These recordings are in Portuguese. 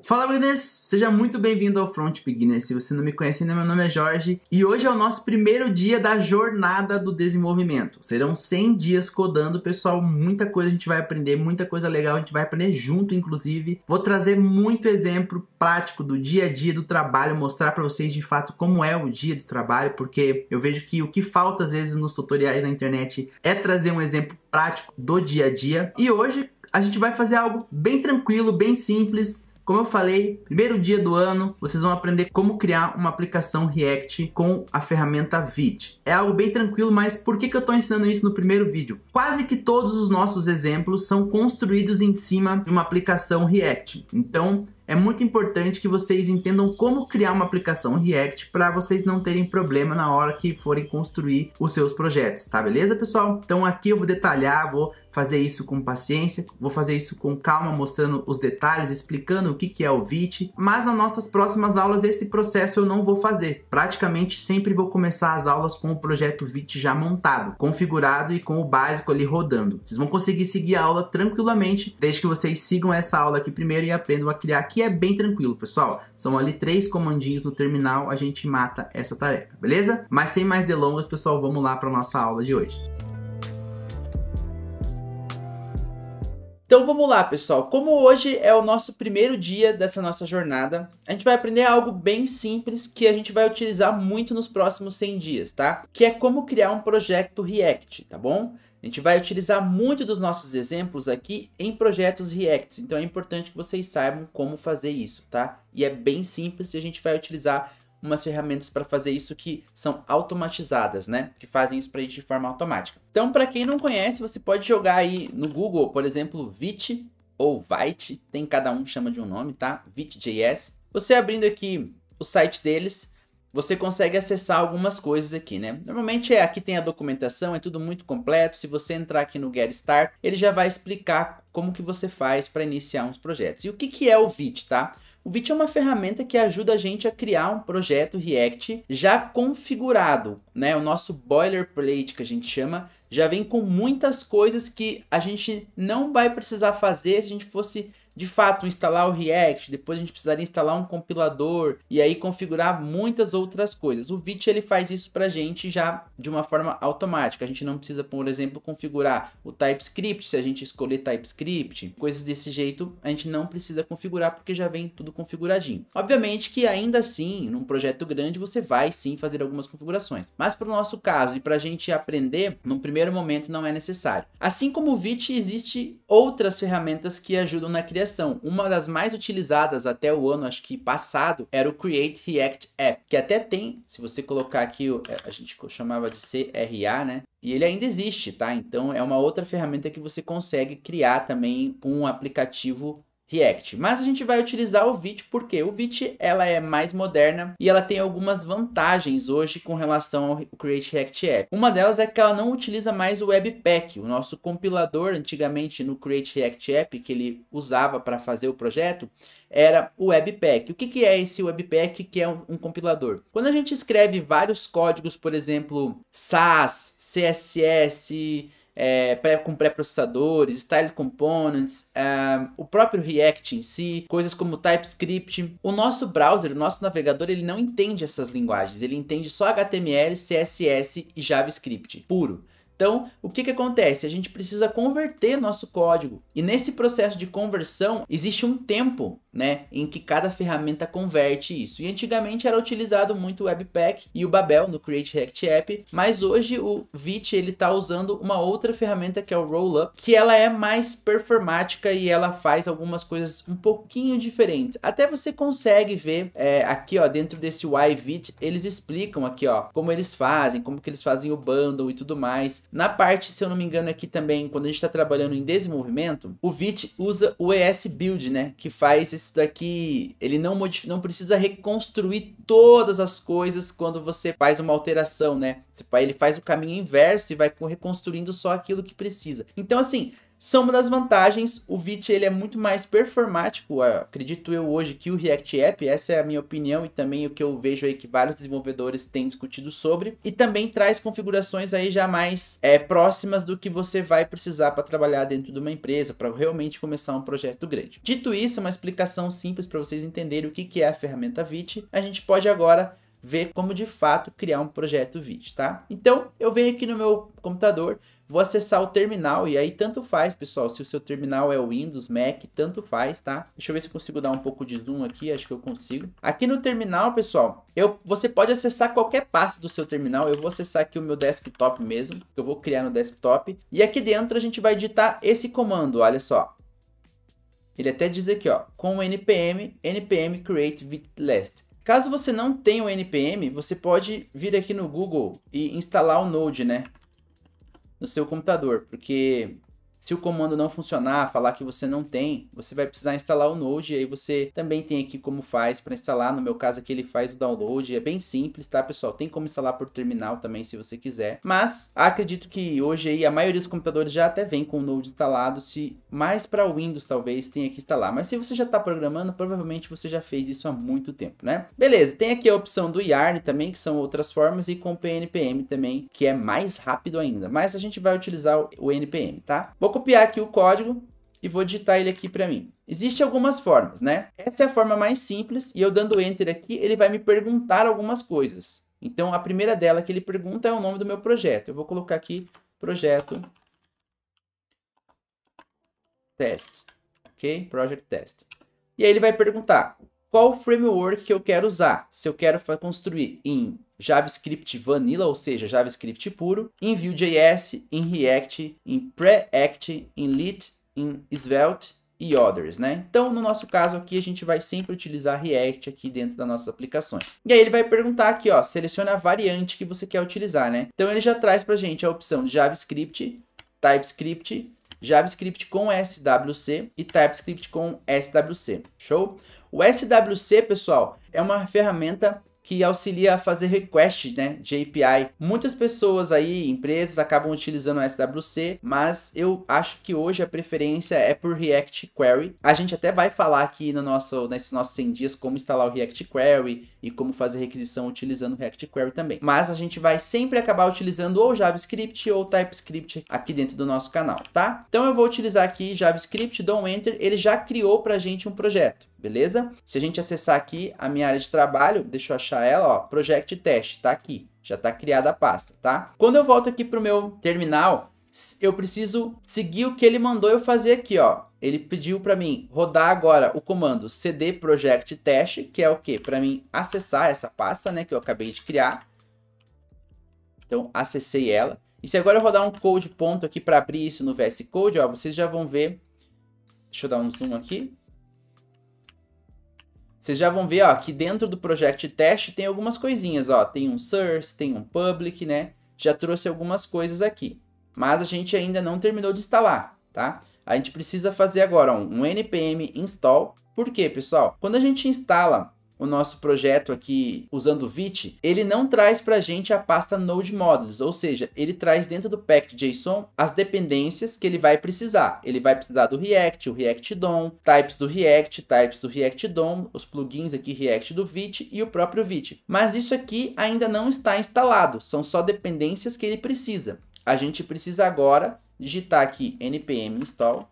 Fala, beginners! Seja muito bem-vindo ao Front Beginners. Se você não me conhece ainda, meu nome é Jorge e hoje é o nosso primeiro dia da jornada do desenvolvimento. Serão 100 dias codando, pessoal, muita coisa a gente vai aprender, muita coisa legal a gente vai aprender junto, inclusive. Vou trazer muito exemplo prático do dia a dia do trabalho, mostrar para vocês de fato como é o dia do trabalho, porque eu vejo que o que falta às vezes nos tutoriais na internet é trazer um exemplo prático do dia a dia. E hoje a gente vai fazer algo bem tranquilo, bem simples. Como eu falei, primeiro dia do ano, vocês vão aprender como criar uma aplicação React com a ferramenta Vite. É algo bem tranquilo, mas por que eu estou ensinando isso no primeiro vídeo? Quase que todos os nossos exemplos são construídos em cima de uma aplicação React. Então, é muito importante que vocês entendam como criar uma aplicação React para vocês não terem problema na hora que forem construir os seus projetos, tá? Beleza, pessoal? Então aqui eu vou detalhar, vou fazer isso com paciência, vou fazer isso com calma, mostrando os detalhes, explicando o que é o Vite, mas nas nossas próximas aulas esse processo eu não vou fazer. Praticamente sempre vou começar as aulas com o projeto Vite já montado, configurado e com o básico ali rodando. Vocês vão conseguir seguir a aula tranquilamente, desde que vocês sigam essa aula aqui primeiro e aprendam a criar, que é bem tranquilo, pessoal. São ali 3 comandinhos no terminal, a gente mata essa tarefa, beleza? Mas sem mais delongas, pessoal, vamos lá para a nossa aula de hoje. Então vamos lá, pessoal. Como hoje é o nosso primeiro dia dessa nossa jornada, a gente vai aprender algo bem simples que a gente vai utilizar muito nos próximos 100 dias, tá? Que é como criar um projeto React, tá bom? A gente vai utilizar muito dos nossos exemplos aqui em projetos React, então é importante que vocês saibam como fazer isso, tá? E é bem simples e a gente vai utilizar umas ferramentas para fazer isso que são automatizadas, né? Que fazem isso para a gente de forma automática. Então, para quem não conhece, você pode jogar aí no Google, por exemplo, Vite ou Vite, tem cada um chama de um nome, tá? Vite.js. Você abrindo aqui o site deles, você consegue acessar algumas coisas aqui, né? Normalmente aqui tem a documentação, é tudo muito completo. Se você entrar aqui no Get Start, ele já vai explicar como que você faz para iniciar uns projetos. E o que é o Vite, tá? O Vite é uma ferramenta que ajuda a gente a criar um projeto React já configurado, né? O nosso boilerplate, que a gente chama, já vem com muitas coisas que a gente não vai precisar fazer se a gente fosse de fato instalar o React. Depois a gente precisaria instalar um compilador e aí configurar muitas outras coisas. O Vite ele faz isso pra gente já de uma forma automática. A gente não precisa, por exemplo, configurar o TypeScript, se a gente escolher TypeScript, coisas desse jeito a gente não precisa configurar porque já vem tudo configuradinho. Obviamente que ainda assim, num projeto grande, você vai sim fazer algumas configurações. Mas para o nosso caso e para a gente aprender, num primeiro momento não é necessário. Assim como o Vite, existe outras ferramentas que ajudam na criação. Uma das mais utilizadas até o ano, acho que passado, era o Create React App, que até tem, se você colocar aqui, a gente chamava de CRA, né? E ele ainda existe, tá? Então é uma outra ferramenta que você consegue criar também um aplicativo React. Mas a gente vai utilizar o Vite porque o Vite ela é mais moderna e ela tem algumas vantagens hoje com relação ao Create React App. Uma delas é que ela não utiliza mais o Webpack. O nosso compilador antigamente no Create React App que ele usava para fazer o projeto era o Webpack. O que é esse Webpack, que é um compilador? Quando a gente escreve vários códigos, por exemplo, Sass, CSS, com pré-processadores, style components, o próprio React em si, coisas como TypeScript. O nosso browser, o nosso navegador, ele não entende essas linguagens, ele entende só HTML, CSS e JavaScript puro. Então, o que acontece? A gente precisa converter nosso código. E nesse processo de conversão, existe um tempo, né, em que cada ferramenta converte isso. E antigamente era utilizado muito o Webpack e o Babel no Create React App, mas hoje o Vite ele está usando uma outra ferramenta que é o Rollup, que ela é mais performática e ela faz algumas coisas um pouquinho diferentes. Até você consegue ver aqui, ó, dentro desse YVite, eles explicam aqui, ó, como eles fazem, como que eles fazem o bundle e tudo mais. Na parte, se eu não me engano, aqui também, quando a gente está trabalhando em desenvolvimento, o Vite usa o ESBuild, né? Que faz isso daqui, ele não precisa reconstruir todas as coisas quando você faz uma alteração, né? Ele faz o caminho inverso e vai reconstruindo só aquilo que precisa. Então, assim, São uma das vantagens. O Vite ele é muito mais performático, acredito eu hoje, que o React App. Essa é a minha opinião e também o que eu vejo aí que vários desenvolvedores têm discutido sobre. E também traz configurações aí já mais próximas do que você vai precisar para trabalhar dentro de uma empresa, para realmente começar um projeto grande. Dito isso, uma explicação simples para vocês entenderem o que é a ferramenta Vite. A gente pode agora ver como de fato criar um projeto Vite, tá? Então, eu venho aqui no meu computador, vou acessar o terminal e aí tanto faz, pessoal, se o seu terminal é Windows, Mac, tanto faz, tá? Deixa eu ver se eu consigo dar um pouco de zoom aqui, acho que eu consigo. Aqui no terminal, pessoal, você pode acessar qualquer pasta do seu terminal. Eu vou acessar aqui o meu desktop mesmo, que eu vou criar no desktop. E aqui dentro a gente vai digitar esse comando, olha só. Ele até diz aqui, ó, com o npm create vitlist. Caso você não tenha o npm, você pode vir aqui no Google e instalar o Node, né, no seu computador, porque se o comando não funcionar, falar que você não tem, você vai precisar instalar o Node, e aí você também tem aqui como faz para instalar. No meu caso aqui ele faz o download, é bem simples, tá, pessoal? Tem como instalar por terminal também se você quiser, mas acredito que hoje aí a maioria dos computadores já até vem com o Node instalado, se mais para Windows talvez tenha que instalar, mas se você já está programando, provavelmente você já fez isso há muito tempo, né? Beleza, tem aqui a opção do Yarn também, que são outras formas, e com o PNPM também, que é mais rápido ainda, mas a gente vai utilizar o NPM, tá? Vou copiar aqui o código e vou digitar ele aqui para mim. Existem algumas formas, né? Essa é a forma mais simples e eu dando Enter aqui, ele vai me perguntar algumas coisas. Então, a primeira dela que ele pergunta é o nome do meu projeto. Eu vou colocar aqui projeto test, ok? Project test. E aí ele vai perguntar qual framework que eu quero usar. Se eu quero construir em JavaScript Vanilla, ou seja, JavaScript puro, em Vue.js, em React, em Preact, em Lit, em Svelte e others, né? Então, no nosso caso aqui, a gente vai sempre utilizar React aqui dentro das nossas aplicações. E aí ele vai perguntar aqui, ó, selecione a variante que você quer utilizar, né? Então, ele já traz pra gente a opção de JavaScript, TypeScript, JavaScript com SWC e TypeScript com SWC. Show? O SWC, pessoal, é uma ferramenta que auxilia a fazer request, né, de API. Muitas pessoas aí, empresas, acabam utilizando o SWC, mas eu acho que hoje a preferência é por React Query. A gente até vai falar aqui nesses nossos 100 dias como instalar o React Query e como fazer requisição utilizando o React Query também. Mas a gente vai sempre acabar utilizando ou JavaScript ou TypeScript aqui dentro do nosso canal, tá? Então eu vou utilizar aqui JavaScript, dou um Enter, ele já criou pra gente um projeto. Beleza? Se a gente acessar aqui a minha área de trabalho, deixa eu achar ela, ó, Project Test, tá aqui, já tá criada a pasta, tá? Quando eu volto aqui pro meu terminal, eu preciso seguir o que ele mandou eu fazer aqui, ó. Ele pediu para mim rodar agora o comando cd project test, que é o que? Para mim acessar essa pasta, né, que eu acabei de criar. Então, acessei ela. E se agora eu rodar um code ponto aqui para abrir isso no VS Code, ó, vocês já vão ver. Deixa eu dar um zoom aqui. Vocês já vão ver, ó, que dentro do Project Test tem algumas coisinhas, ó. Tem um source, tem um public, né? Já trouxe algumas coisas aqui. Mas a gente ainda não terminou de instalar, tá? A gente precisa fazer agora um npm install. Por quê, pessoal? Quando a gente instala o nosso projeto aqui usando o Vite, ele não traz para a gente a pasta Node Modules, ou seja, ele traz dentro do package.json as dependências que ele vai precisar. Ele vai precisar do React, o React DOM, types do React DOM, os plugins aqui React do Vite e o próprio Vite. Mas isso aqui ainda não está instalado, são só dependências que ele precisa. A gente precisa agora digitar aqui npm install,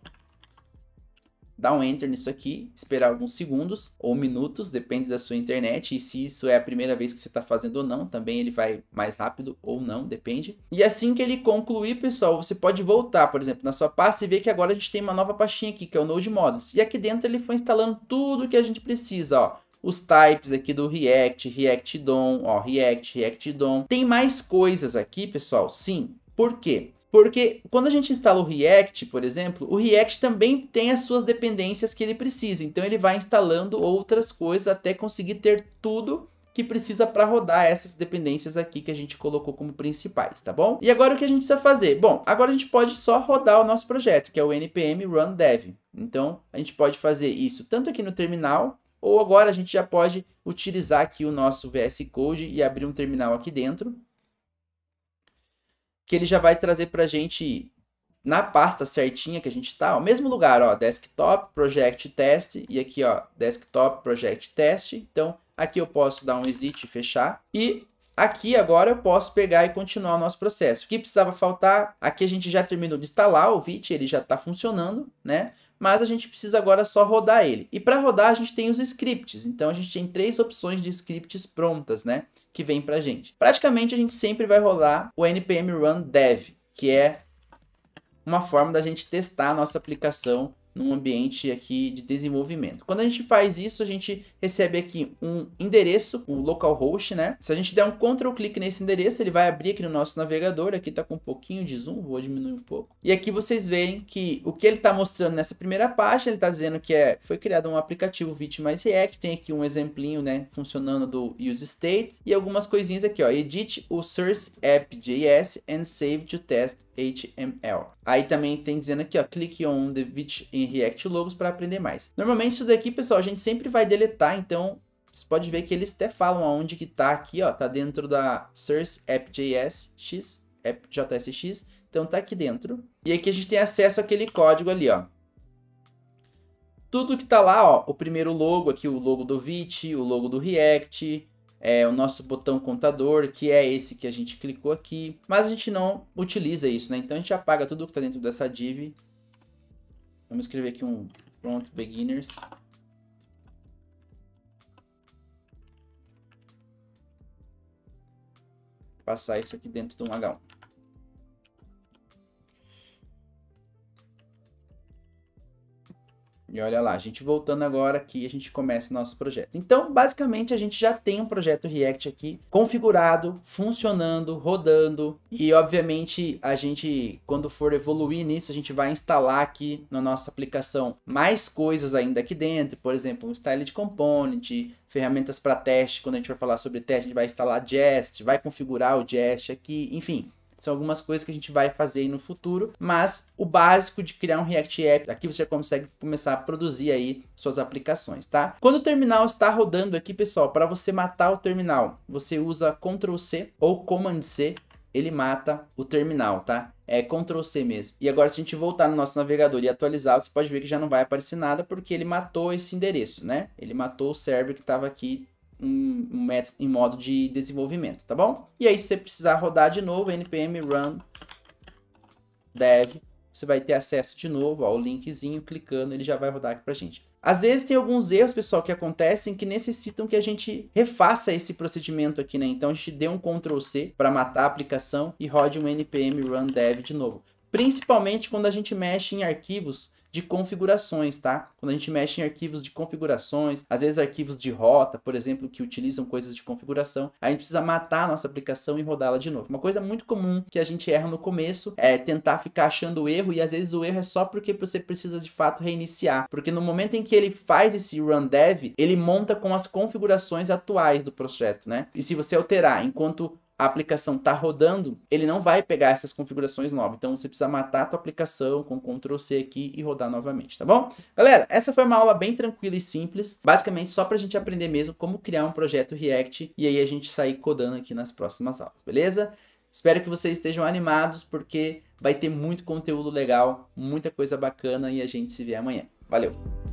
dar um enter nisso aqui, esperar alguns segundos ou minutos, depende da sua internet, e se isso é a primeira vez que você está fazendo ou não, também ele vai mais rápido ou não, depende. E assim que ele concluir, pessoal, você pode voltar, por exemplo, na sua pasta e ver que agora a gente tem uma nova pastinha aqui, que é o Node Modules. E aqui dentro ele foi instalando tudo que a gente precisa, ó. Os types aqui do React, React DOM, ó, React DOM. Tem mais coisas aqui, pessoal? Sim. Por quê? Porque quando a gente instala o React, por exemplo, o React também tem as suas dependências que ele precisa. Então ele vai instalando outras coisas até conseguir ter tudo que precisa para rodar essas dependências aqui que a gente colocou como principais, tá bom? E agora o que a gente precisa fazer? Bom, agora a gente pode só rodar o nosso projeto, que é o npm run dev. Então a gente pode fazer isso tanto aqui no terminal, ou agora a gente já pode utilizar aqui o nosso VS Code e abrir um terminal aqui dentro, que ele já vai trazer para a gente na pasta certinha que a gente tá, ó, mesmo lugar, ó, Desktop, Project Test, e aqui, ó, Desktop, Project Test. Então, aqui eu posso dar um exit e fechar. E aqui agora eu posso pegar e continuar o nosso processo. O que precisava faltar? Aqui a gente já terminou de instalar o Vite, ele já está funcionando, né? Mas a gente precisa agora só rodar ele. E para rodar a gente tem os scripts. Então a gente tem 3 opções de scripts prontas, né? Que vem pra gente. Praticamente a gente sempre vai rolar o npm run dev, que é uma forma da gente testar a nossa aplicação num ambiente aqui de desenvolvimento. Quando a gente faz isso, a gente recebe aqui um endereço, o localhost, né? Se a gente der um Ctrl clique nesse endereço, ele vai abrir aqui no nosso navegador. Aqui tá com um pouquinho de zoom, vou diminuir um pouco. E aqui vocês veem que o que ele tá mostrando nessa primeira página, ele tá dizendo que foi criado um aplicativo Vite mais React. Tem aqui um exemplinho, né, funcionando do use state e algumas coisinhas aqui, ó. Edit o source app.js and save to test HTML. Aí também tem dizendo aqui, ó, clique on the Vite in React Logos para aprender mais. Normalmente isso daqui, pessoal, a gente sempre vai deletar, então você pode ver que eles até falam aonde que tá aqui, ó, tá dentro da source app.js JSX, então tá aqui dentro. E aqui a gente tem acesso àquele código ali, ó. Tudo que tá lá, ó, o primeiro logo aqui, o logo do Vite, o logo do React, o nosso botão contador, que é esse que a gente clicou aqui, mas a gente não utiliza isso, né? Então a gente apaga tudo que tá dentro dessa div. Vamos escrever aqui um prompt beginners. Passar isso aqui dentro de um H1. E olha lá, a gente voltando agora aqui, a gente começa o nosso projeto. Então, basicamente, a gente já tem um projeto React aqui configurado, funcionando, rodando. E, obviamente, a gente, quando for evoluir nisso, a gente vai instalar aqui na nossa aplicação mais coisas ainda aqui dentro. Por exemplo, um styled component, ferramentas para teste. Quando a gente for falar sobre teste, a gente vai instalar Jest, vai configurar o Jest aqui, enfim. São algumas coisas que a gente vai fazer aí no futuro, mas o básico de criar um React App, aqui você já consegue começar a produzir aí suas aplicações, tá? Quando o terminal está rodando aqui, pessoal, para você matar o terminal, você usa Ctrl C ou Command C, ele mata o terminal, tá? É Ctrl C mesmo. E agora se a gente voltar no nosso navegador e atualizar, você pode ver que já não vai aparecer nada, porque ele matou esse endereço, né? Ele matou o server que estava aqui em modo de desenvolvimento, tá bom? E aí, se você precisar rodar de novo, npm run dev, você vai ter acesso de novo ao linkzinho, clicando, ele já vai rodar aqui pra gente. Às vezes tem alguns erros, pessoal, que acontecem que necessitam que a gente refaça esse procedimento aqui, né? Então a gente dê um Ctrl C para matar a aplicação e rode um npm run dev de novo. Principalmente quando a gente mexe em arquivos de configurações, tá? Quando a gente mexe em arquivos de configurações, às vezes arquivos de rota, por exemplo, que utilizam coisas de configuração, a gente precisa matar a nossa aplicação e rodá-la de novo. Uma coisa muito comum que a gente erra no começo é tentar ficar achando o erro, e às vezes o erro é só porque você precisa de fato reiniciar, porque no momento em que ele faz esse run dev, ele monta com as configurações atuais do projeto, né? E se você alterar enquanto a aplicação está rodando, ele não vai pegar essas configurações novas. Então você precisa matar a tua aplicação com Ctrl C aqui e rodar novamente, tá bom? Galera, essa foi uma aula bem tranquila e simples, basicamente só para a gente aprender mesmo como criar um projeto React e aí a gente sair codando aqui nas próximas aulas, beleza? Espero que vocês estejam animados, porque vai ter muito conteúdo legal, muita coisa bacana, e a gente se vê amanhã. Valeu!